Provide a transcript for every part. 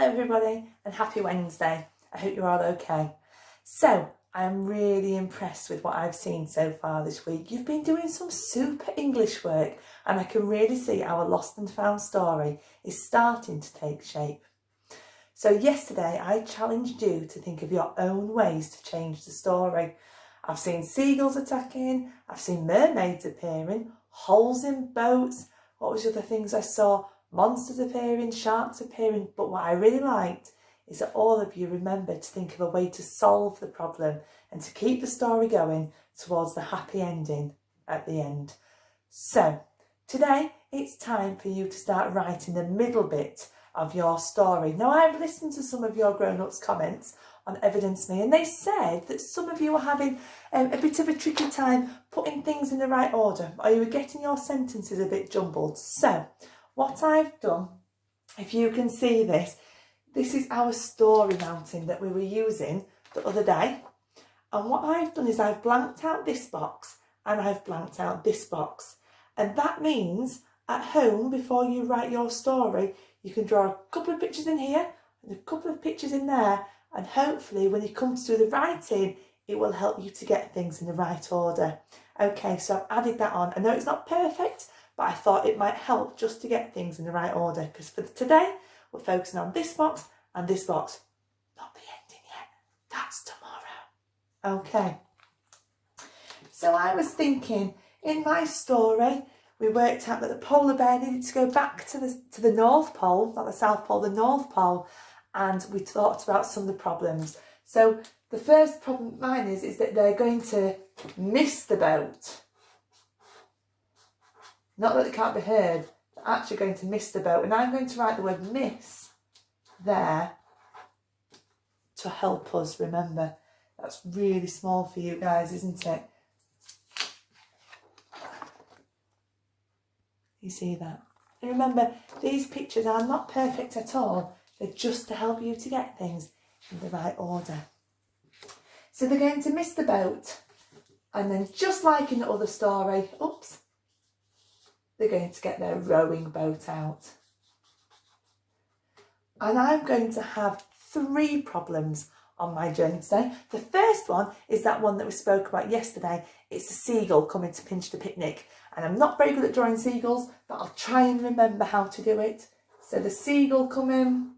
Hello everybody and happy Wednesday. I hope you're all okay. So I'm really impressed with what I've seen so far this week. You've been doing some super English work and I can really see our lost and found story is starting to take shape. So yesterday I challenged you to think of your own ways to change the story. I've seen seagulls attacking, I've seen mermaids appearing, holes in boats. What was the other things I saw? Monsters appearing, sharks appearing, but what I really liked is that all of you remembered to think of a way to solve the problem and to keep the story going towards the happy ending at the end. So today it's time for you to start writing the middle bit of your story. Now I've listened to some of your grown-ups comments on Evidence Me and they said that some of you are having a bit of a tricky time putting things in the right order, or you were getting your sentences a bit jumbled. So what I've done, if you can see this is our story mountain that we were using the other day. And what I've done is I've blanked out this box and I've blanked out this box. And that means at home, before you write your story, you can draw a couple of pictures in here and a couple of pictures in there. And hopefully when you come to do the writing, it will help you to get things in the right order. Okay, so I've added that on. I know it's not perfect, but I thought it might help just to get things in the right order, because for today we're focusing on this box and this box. Not the ending yet, that's tomorrow. Okay, so I was thinking in my story we worked out that the polar bear needed to go back to the North Pole, not the South Pole, the North Pole, and we thought about some of the problems. So the first problem mine is that they're going to miss the boat. Not that it can't be heard, they're actually going to miss the boat. And I'm going to write the word miss there to help us remember. That's really small for you guys, isn't it? You see that? And remember, these pictures are not perfect at all. They're just to help you to get things in the right order. So they're going to miss the boat. And then just like in the other story, oops, they're going to get their rowing boat out. And I'm going to have 3 problems on my journey today. The first one is that one that we spoke about yesterday. It's a seagull coming to pinch the picnic. And I'm not very good at drawing seagulls, but I'll try and remember how to do it. So the seagull coming.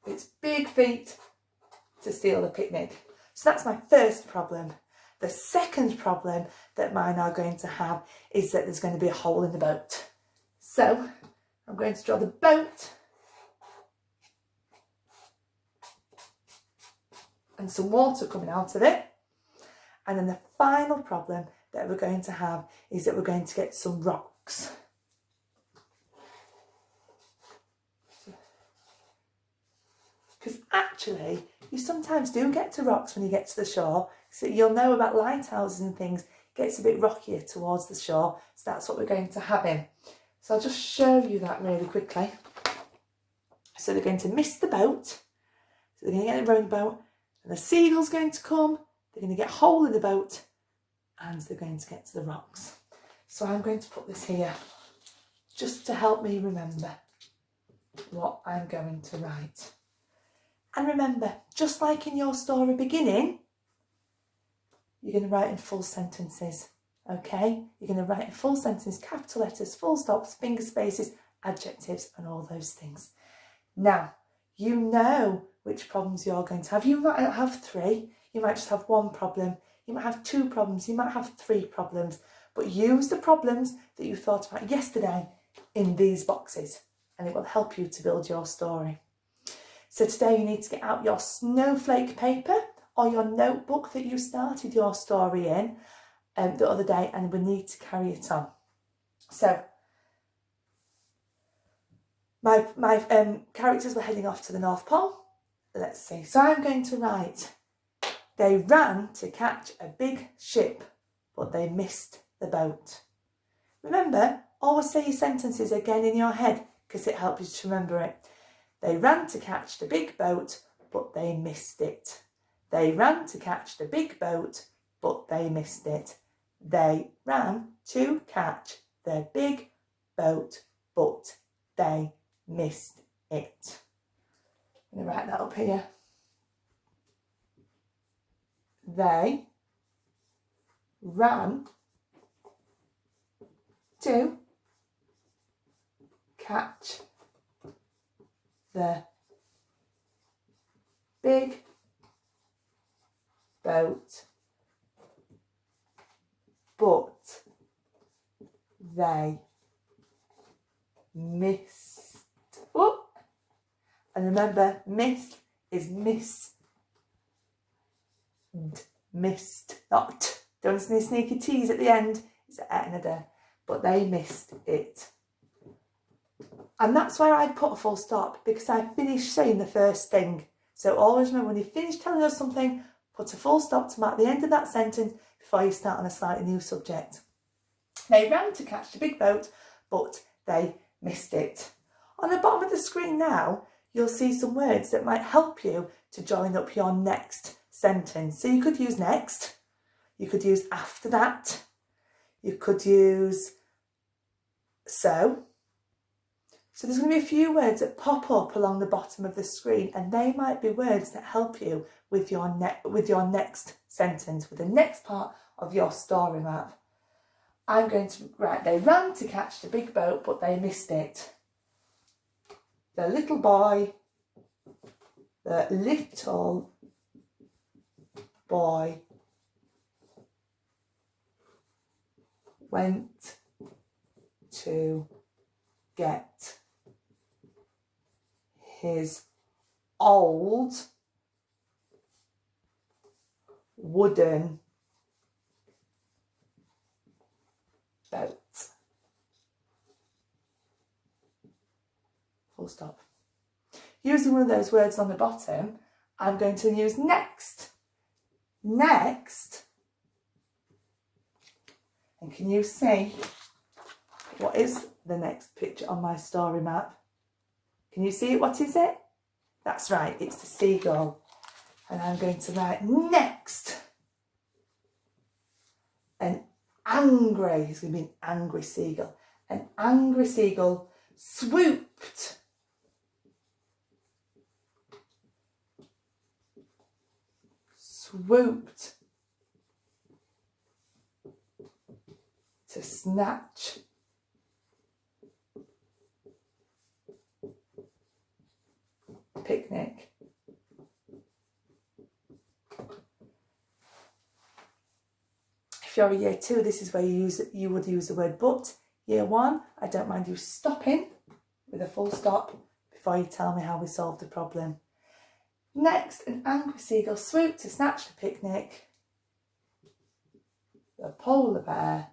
Its big feet to steal the picnic. So that's my first problem. The second problem that mine are going to have is that there's going to be a hole in the boat. So I'm going to draw the boat and some water coming out of it. And then the final problem that we're going to have is that we're going to get some rocks. Because actually, you sometimes do get to rocks when you get to the shore. So you'll know about lighthouses and things. It gets a bit rockier towards the shore. So that's what we're going to have in. So I'll just show you that really quickly. So they're going to miss the boat. So they're going to get a rowing boat. And the seagull's going to come. They're going to get a hole in the boat. And they're going to get to the rocks. So I'm going to put this here just to help me remember what I'm going to write. And remember, just like in your story beginning, you're going to write in full sentences, okay? You're going to write in full sentences, capital letters, full stops, finger spaces, adjectives, and all those things. Now, you know which problems you're going to have. You might not have 3. You might just have 1 problem. You might have 2 problems. You might have 3 problems. But use the problems that you thought about yesterday in these boxes, and it will help you to build your story. So today you need to get out your snowflake paper or your notebook that you started your story in the other day, and we need to carry it on. So my characters were heading off to the North Pole. Let's see. So I'm going to write, they ran to catch a big ship, but they missed the boat. Remember, always say your sentences again in your head because it helps you to remember it. They ran to catch the big boat, but they missed it. They ran to catch the big boat, but they missed it. They ran to catch the big boat, but they missed it. I'm going to write that up here. They ran to catch the big boat, but they missed. Oh, and remember, miss is missed, not t. Don't see any sneaky T's at the end. It's an and a d. But they missed it. And that's where I'd put a full stop, because I finished saying the first thing. So always remember, when you finish telling us something, put a full stop to mark the end of that sentence before you start on a slightly new subject. They ran to catch the big boat, but they missed it. On the bottom of the screen now, you'll see some words that might help you to join up your next sentence. So you could use next, you could use after that, you could use so. So there's going to be a few words that pop up along the bottom of the screen, and they might be words that help you with your next sentence, with the next part of your story map. I'm going to write, they ran to catch the big boat, but they missed it. The little boy went to get his old wooden boat. Full stop. Using one of those words on the bottom, I'm going to use next. Next. And can you see what is the next picture on my story map? Can you see it? What is it? That's right, it's the seagull. And I'm going to write next. An angry, it's going to be an angry seagull. An angry seagull swooped to snatch picnic. If you're a year 2, this is where you would use the word but. Year 1, I don't mind you stopping with a full stop before you tell me how we solved the problem. Next, an angry seagull swooped to snatch the picnic. The polar bear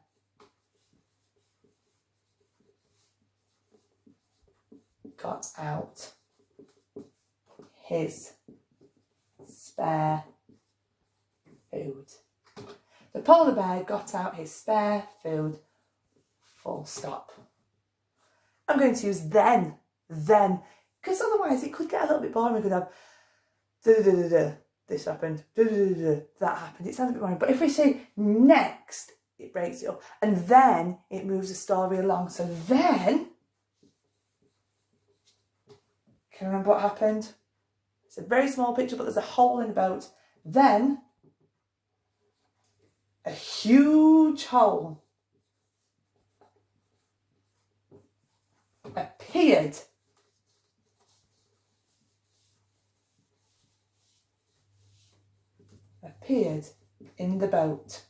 got out his spare food. The polar bear got out his spare food. Full stop. I'm going to use then, because otherwise it could get a little bit boring. We could have this happened, that happened. It sounds a bit boring. But if we say next, it breaks it up. And then it moves the story along. So then, can you remember what happened? It's a very small picture, but there's a hole in the boat. Then, a huge hole appeared in the boat.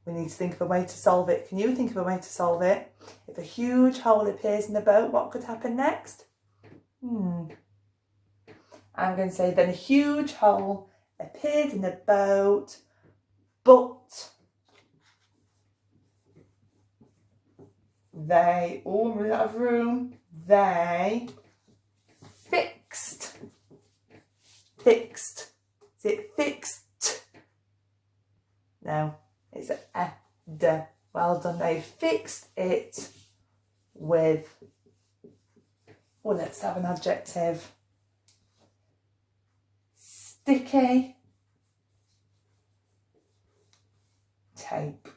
We need to think of a way to solve it. Can you think of a way to solve it? If a huge hole appears in the boat, what could happen next? I'm going to say, then a huge hole appeared in the boat, but they, we out of room, they fixed. Is it fixed? No, it's a d. Well done. They fixed it with, let's have an adjective. Sticky tape.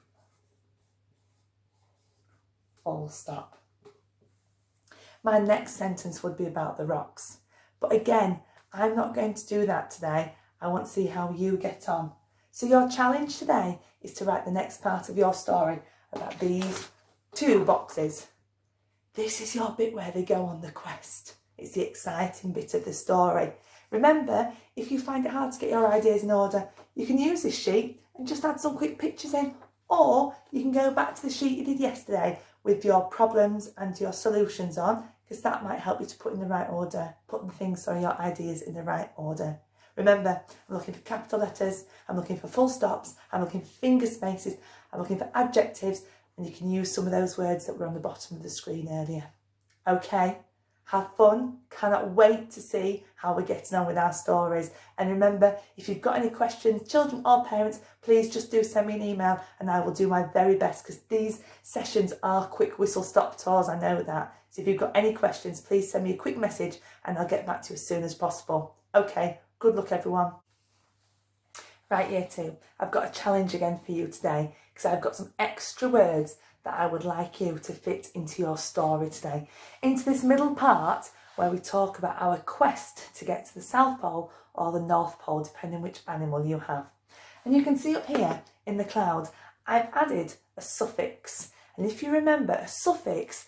Full stop. My next sentence would be about the rocks. But again, I'm not going to do that today. I want to see how you get on. So your challenge today is to write the next part of your story about these 2 boxes. This is your bit where they go on the quest. It's the exciting bit of the story. Remember, if you find it hard to get your ideas in order, you can use this sheet and just add some quick pictures in, or you can go back to the sheet you did yesterday with your problems and your solutions on, because that might help you to put in the right order, your ideas in the right order. Remember, I'm looking for capital letters, I'm looking for full stops, I'm looking for finger spaces, I'm looking for adjectives, and you can use some of those words that were on the bottom of the screen earlier. Okay, have fun. Cannot wait to see how we're getting on with our stories. And remember, if you've got any questions, children or parents, please just do send me an email and I will do my very best, because these sessions are quick whistle stop tours, I know that. So if you've got any questions, please send me a quick message and I'll get back to you as soon as possible. Okay, good luck everyone. Right, year 2, I've got a challenge again for you today, because I've got some extra words that I would like you to fit into your story today. Into this middle part where we talk about our quest to get to the South Pole or the North Pole, depending which animal you have. And you can see up here in the clouds, I've added a suffix. And if you remember, a suffix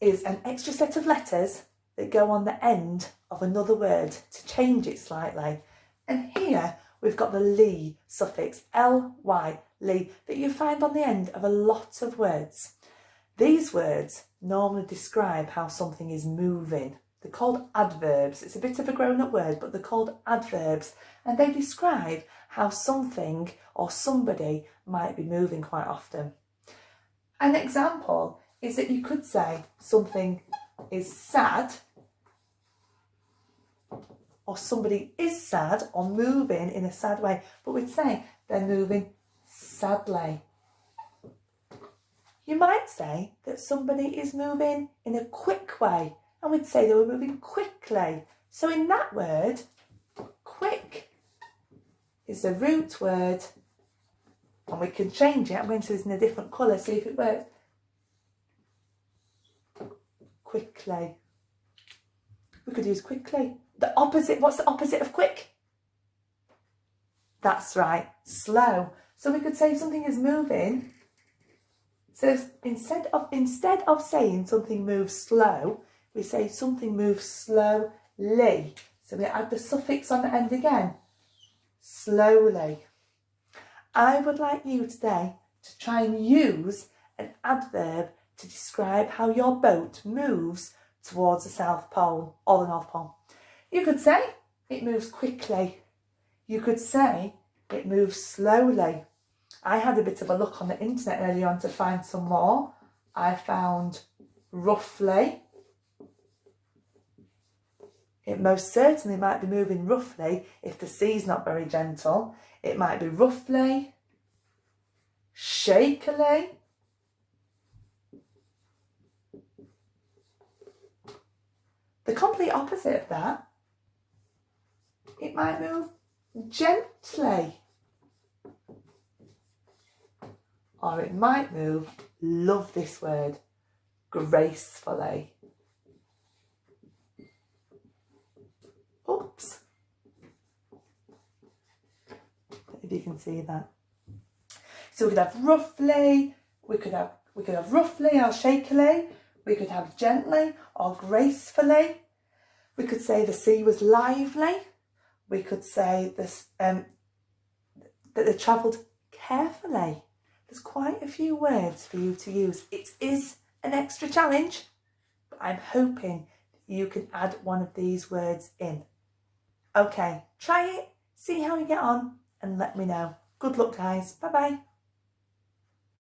is an extra set of letters that go on the end of another word to change it slightly. And here we've got the ly suffix, ly, ly, that you find on the end of a lot of words. These words normally describe how something is moving. They're called adverbs. It's a bit of a grown-up word, but they're called adverbs, and they describe how something or somebody might be moving quite often. An example is that you could say something is sad, or somebody is sad or moving in a sad way, but we'd say they're moving sadly. You might say that somebody is moving in a quick way, and we'd say they were moving quickly. So in that word, quick is the root word, and we can change it. I'm going to do this in a different colour, see if it works. Quickly. We could use quickly. The opposite, what's the opposite of quick? That's right, slow. So we could say something is moving. So instead of saying something moves slow, we say something moves slowly. So we add the suffix on the end again. Slowly. I would like you today to try and use an adverb to describe how your boat moves towards the South Pole or the North Pole. You could say it moves quickly. You could say it moves slowly. I had a bit of a look on the internet earlier on to find some more. I found roughly. It most certainly might be moving roughly if the sea's not very gentle. It might be roughly, shakily, the complete opposite of that. It might move gently. Or it might move, love this word, gracefully. Oops. If you can see that. So we could have roughly, we could have roughly or shakily, we could have gently or gracefully. We could say the sea was lively. We could say this, that they travelled carefully. There's quite a few words for you to use. It is an extra challenge, but I'm hoping you can add one of these words in. Okay, try it, see how you get on, and let me know. Good luck, guys. Bye-bye.